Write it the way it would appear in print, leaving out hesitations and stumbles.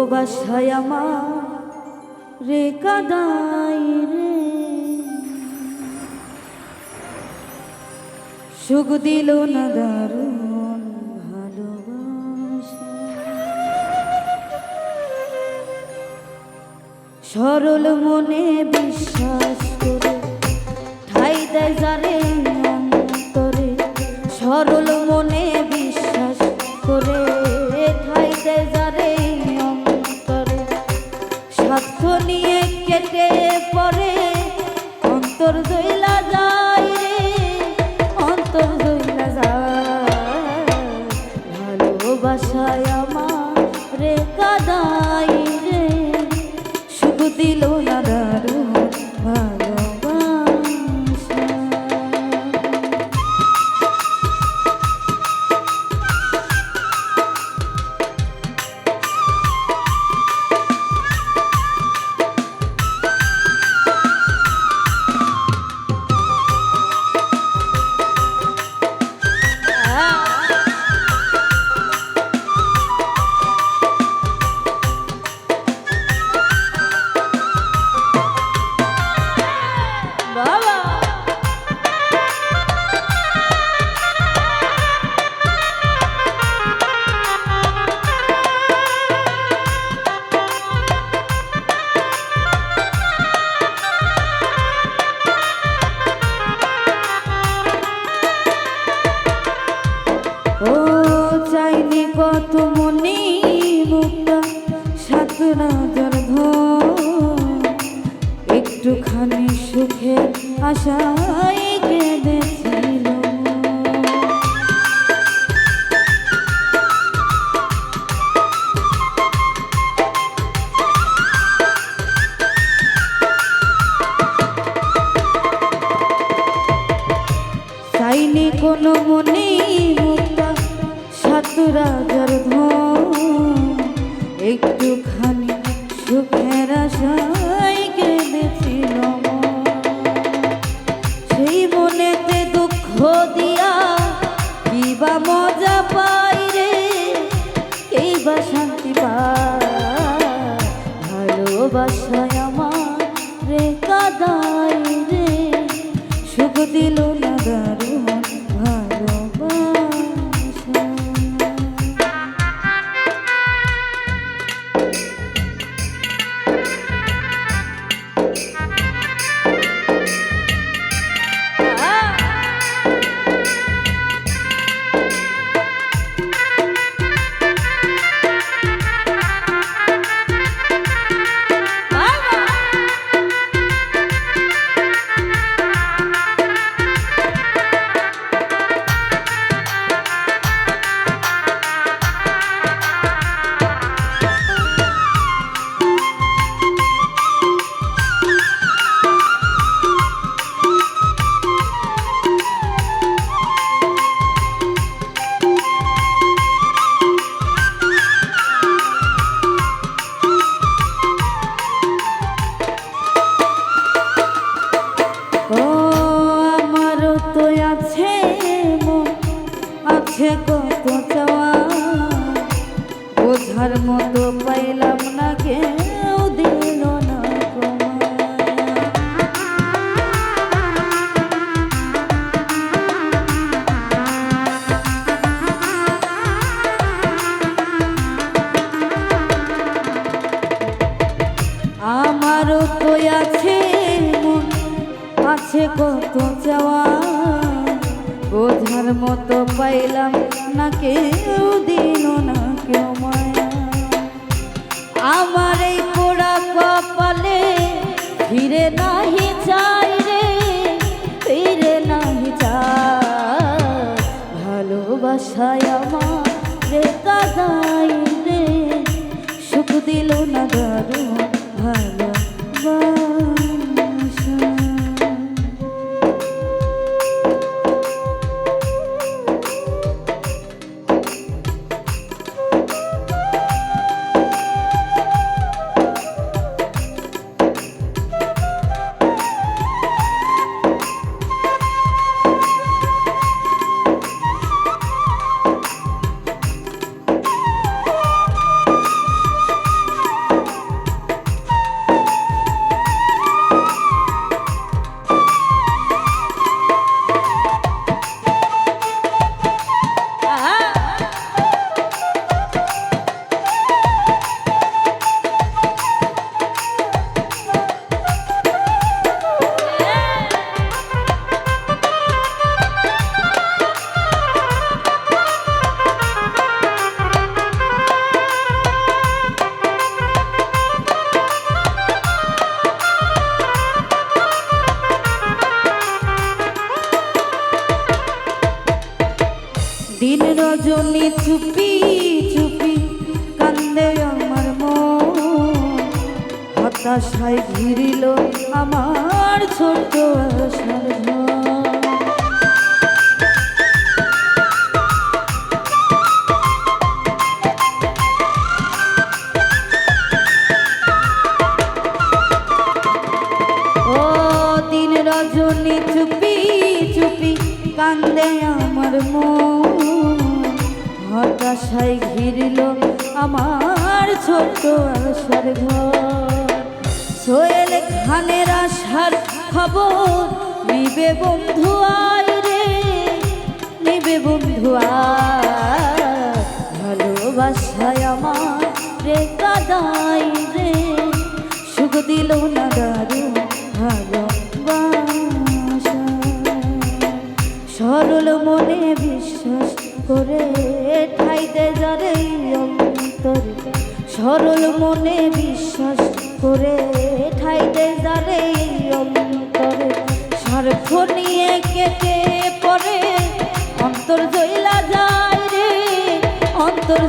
ভালোবাসায় আমার রে কাদাই রে, সুখ দিল না দারুণ ভালোবাসা। সরল মনে বিশ্বাস করে ঠাই দেয় যারে অন্তরে, সরল মনে বিশ্বাস করে ঠাই দেয় যারে অন্তরে, স্বার্থ নিয়ে কেটে পড়ে অন্তর দইলা যায় রে, অন্তর দইলা যায়। ভালোবাসায় আমার রে কাদাই রে, সুখ দিল না দারুণ ভালোবাসা। কত মনি মুক্তা সাতরা জর্ধ, একটুখানি সুখে আশায় কেঁদেছিল। চাইনি কোনো মনি মুক্তা রাজার ধন, একটুখানি সুখের আশায় কেঁদেছিল। সেই মনেতে দুঃখ দিয়া কিবা মজা পাই রে, কেই বা শান্তি পায়। ভালোবাসায় আমার রে কাদাই রে, সুখ দিল না দারুণ ভালোবাসা। আছে কত চাওয়া, বোঝার মতো পাইলাম না, কেউ দিল না আমারও তো আছে মন, আছে কত চাওয়া, বোঝার মতো পাইলাম না, কেউ দিল না কেউ মায়া। আমার এই পোড়া কপালে ফিরে নাহি চাই রে, ফিরে নাহি চাই। ভালোবাসায় আমার রে কাদাই রে, সুখ দিল না দারুণ ভালোবাসা। রজনী চুপি চুপি কান্দে আমার মন, হতাশায় ঘিরিল আমার ছোট্ট আশার ঘর। ও দিন রজনী চুপি চুপি কান্দে আমার মন, হতাশায় ঘিরল আমার ছোট্ট আশার ঘর। সোহেল খানের আশার খবর নিবে বন্ধু আয় রে, নিবে বন্ধু আয়, ভালোবাসায় আমার রে কাদাই রে, সুখ দিল না দারুণ ভালোবাসা। সরল মনে বিশ্বাস করে ঠাইতে যারে অন্তরে, সরল মনে বিশ্বাস করে ঠাইতে যারে অন্তরে, স্বার্থ নিয়ে কেটে পড়ে অন্তর জইলা যায় রে, অন্তর